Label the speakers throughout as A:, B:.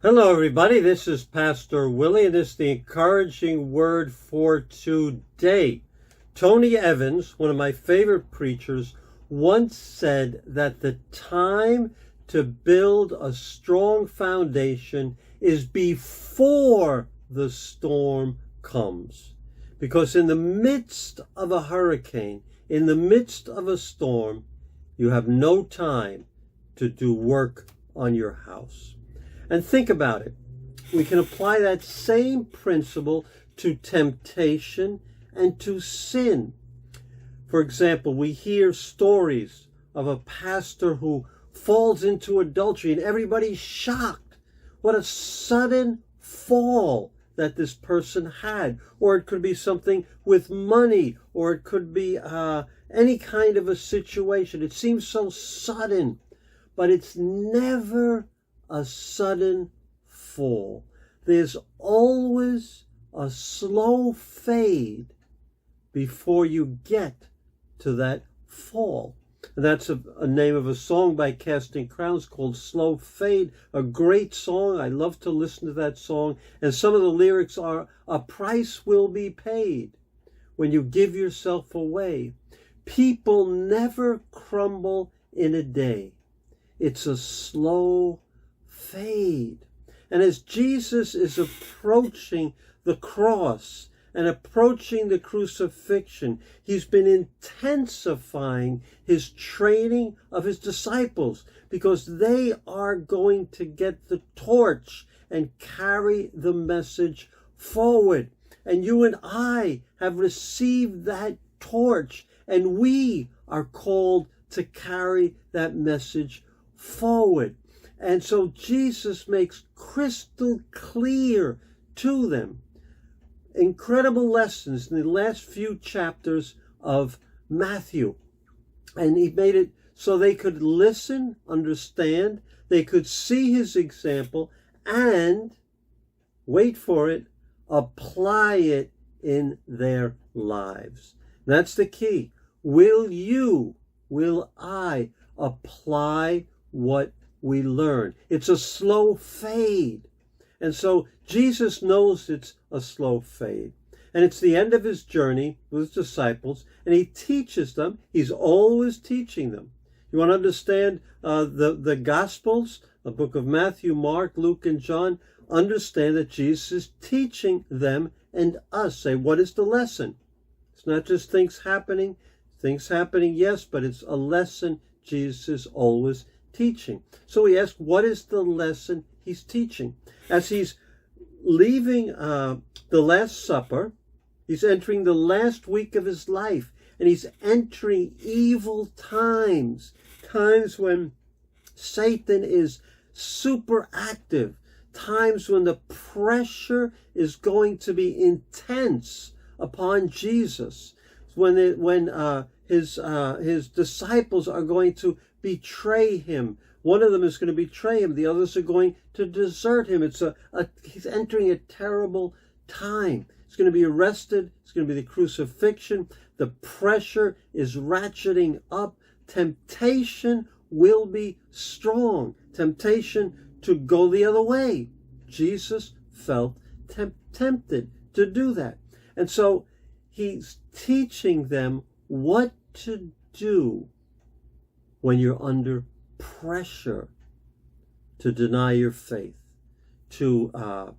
A: Hello, everybody. This is Pastor Willie, and this is the encouraging word for today. Tony Evans, one of my favorite preachers, once said that the time to build a strong foundation is before the storm comes. Because in the midst of a hurricane, in the midst of a storm, you have no time to do work on your house. And think about it. We can apply that same principle to temptation and to sin. For example, we hear stories of a pastor who falls into adultery and everybody's shocked. What a sudden fall that this person had. Or it could be something with money, or it could be any kind of a situation. It seems so sudden, but it's never a sudden fall. There's always a slow fade before you get to that fall. And that's a name of a song by Casting Crowns called Slow Fade, a great song. I love to listen to that song. And some of the lyrics are, a price will be paid when you give yourself away. People never crumble in a day. It's a slow fade. And as Jesus is approaching the cross and approaching the crucifixion, he's been intensifying his training of his disciples because they are going to get the torch and carry the message forward. And you and I have received that torch, and we are called to carry that message forward. And so Jesus makes crystal clear to them incredible lessons in the last few chapters of Matthew. And he made it so they could listen, understand, they could see his example, and, wait for it, apply it in their lives. That's the key. Will I apply what we learn? It's a slow fade. And so Jesus knows it's a slow fade. And it's the end of his journey with his disciples, and he teaches them. He's always teaching them. You want to understand the Gospels, the book of Matthew, Mark, Luke, and John? Understand that Jesus is teaching them and us. Say, what is the lesson? It's not just things happening. Things happening, yes, but it's a lesson Jesus is always teaching. So we ask, what is the lesson he's teaching? As he's leaving the Last Supper, he's entering the last week of his life, and he's entering evil times, times when Satan is super active, times when the pressure is going to be intense upon Jesus, when his disciples are going to betray him. One of them is going to betray him. The others are going to desert him. He's entering a terrible time. He's going to be arrested. It's going to be the crucifixion. The pressure is ratcheting up. Temptation will be strong. Temptation to go the other way. Jesus felt tempted to do that. And so he's teaching them what to do when you're under pressure to deny your faith, to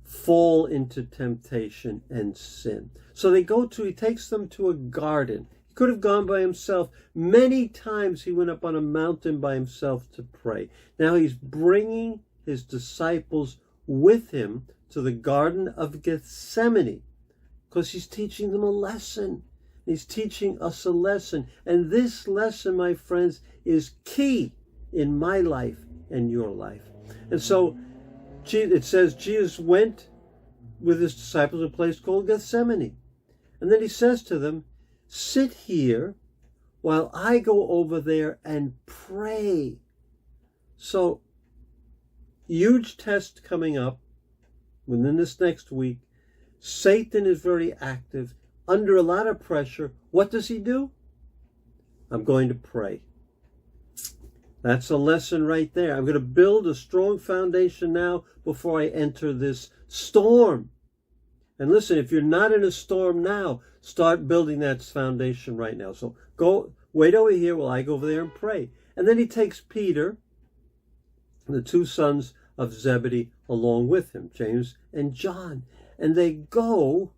A: fall into temptation and sin. So he takes them to a garden. He could have gone by himself. Many times he went up on a mountain by himself to pray. Now he's bringing his disciples with him to the Garden of Gethsemane because he's teaching them a lesson. He's teaching us a lesson. And this lesson, my friends, is key in my life and your life. And so it says Jesus went with his disciples to a place called Gethsemane. And then he says to them, sit here while I go over there and pray. So, huge test coming up within this next week. Satan is very active, under a lot of pressure. What does he do? I'm going to pray. That's a lesson right there. I'm going to build a strong foundation now before I enter this storm. And listen, if you're not in a storm now, start building that foundation right now. So go, wait over here while I go over there and pray. And then he takes Peter, the two sons of Zebedee, along with him, James and John. And they go.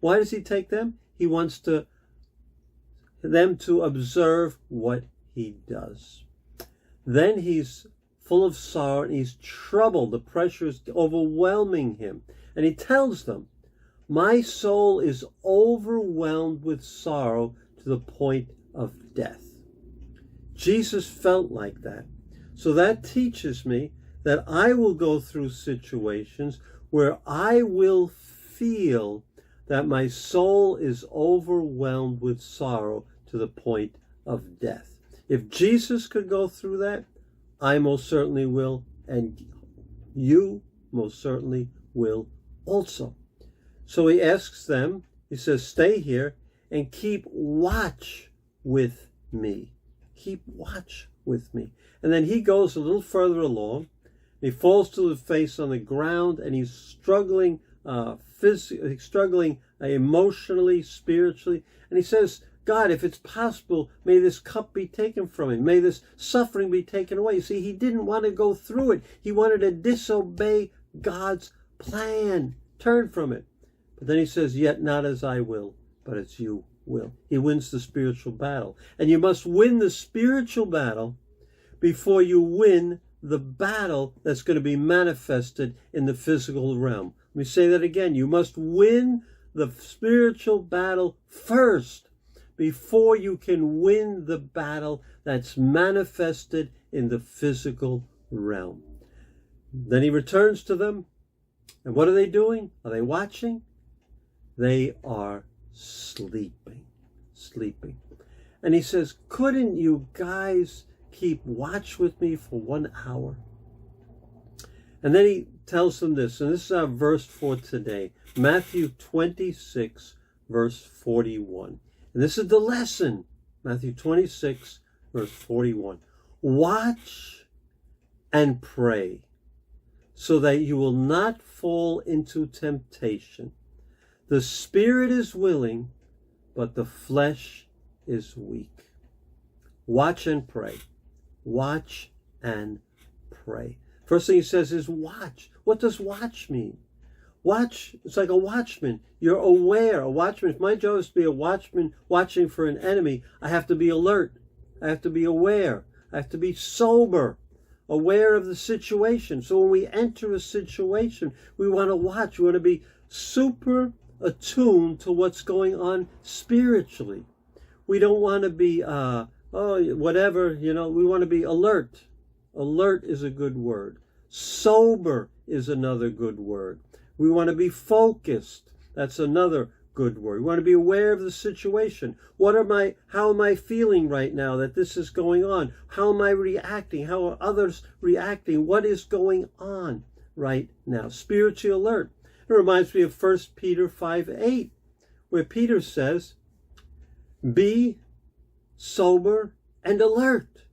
A: Why does he take them? He wants them to observe what he does. Then he's full of sorrow and he's troubled. The pressure is overwhelming him. And he tells them, my soul is overwhelmed with sorrow to the point of death. Jesus felt like that. So that teaches me that I will go through situations where I will feel that my soul is overwhelmed with sorrow to the point of death. If Jesus could go through that, I most certainly will, and you most certainly will also. So he asks them, he says, stay here and keep watch with me. Keep watch with me. And then he goes a little further along. He falls to the face on the ground and he's struggling physically, struggling emotionally, spiritually. And he says, God, if it's possible, may this cup be taken from him. May this suffering be taken away. See, he didn't want to go through it. He wanted to disobey God's plan, turn from it. But then he says, yet not as I will, but as you will. He wins the spiritual battle. And you must win the spiritual battle before you win the battle that's going to be manifested in the physical realm. Let me say that again. You must win the spiritual battle first before you can win the battle that's manifested in the physical realm. Then he returns to them. And what are they doing? Are they watching? They are sleeping. Sleeping. And he says, couldn't you guys keep watch with me for 1 hour? And then he tells them this, and this is our verse for today. Matthew 26, verse 41. And this is the lesson. Matthew 26, verse 41. Watch and pray so that you will not fall into temptation. The spirit is willing, but the flesh is weak. Watch and pray. Watch and pray. First thing he says is watch. What does watch mean? Watch, it's like a watchman. You're aware. A watchman, if my job is to be a watchman watching for an enemy, I have to be alert. I have to be aware. I have to be sober, aware of the situation. So when we enter a situation, we want to watch. We want to be super attuned to what's going on spiritually. We don't want to be, whatever, we want to be alert. Alert is a good word. Sober is another good word. We want to be focused. That's another good word. We want to be aware of the situation. How am I feeling right now that this is going on? How am I reacting? How are others reacting? What is going on right now? Spiritually alert. It reminds me of 1 Peter 5:8, where Peter says, be sober and alert,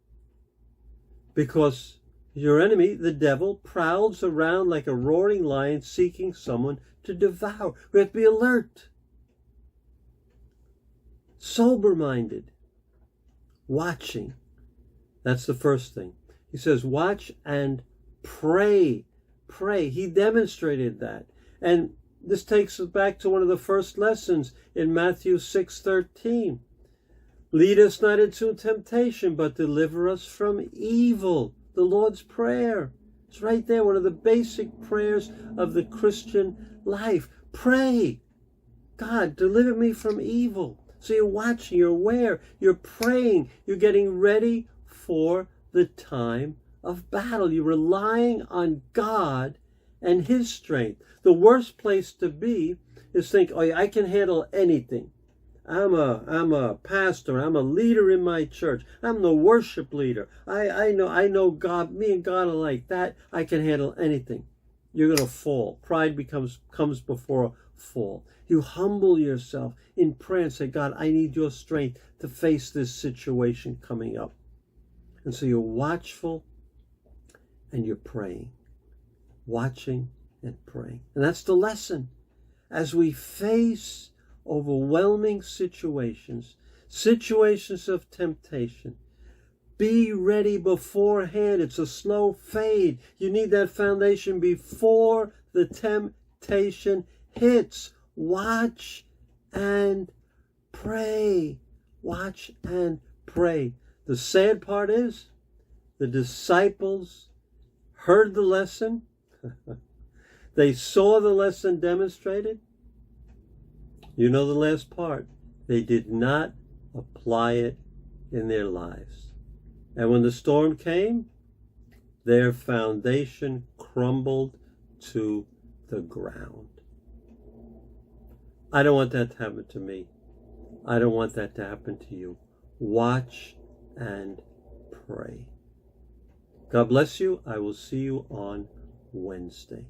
A: because your enemy, the devil, prowls around like a roaring lion seeking someone to devour. We have to be alert, sober-minded, watching. That's the first thing. He says, watch and pray. Pray. He demonstrated that. And this takes us back to one of the first lessons in Matthew 6:13. Lead us not into temptation, but deliver us from evil. The Lord's Prayer. It's right there, one of the basic prayers of the Christian life. Pray. God, deliver me from evil. So you're watching, you're aware, you're praying, you're getting ready for the time of battle. You're relying on God and His strength. The worst place to be is think, oh, I can handle anything. I'm a pastor. I'm a leader in my church. I'm the worship leader. I know God. Me and God are like that. I can handle anything. You're going to fall. Pride comes before a fall. You humble yourself in prayer and say, God, I need your strength to face this situation coming up. And so you're watchful and you're praying. Watching and praying. And that's the lesson. As we face overwhelming situations, situations of temptation, be ready beforehand. It's a slow fade. You need that foundation before the temptation hits. Watch and pray. Watch and pray. The sad part is the disciples heard the lesson. They saw the lesson demonstrated. You know the last part. They did not apply it in their lives. And when the storm came, their foundation crumbled to the ground. I don't want that to happen to me. I don't want that to happen to you. Watch and pray. God bless you. I will see you on Wednesday.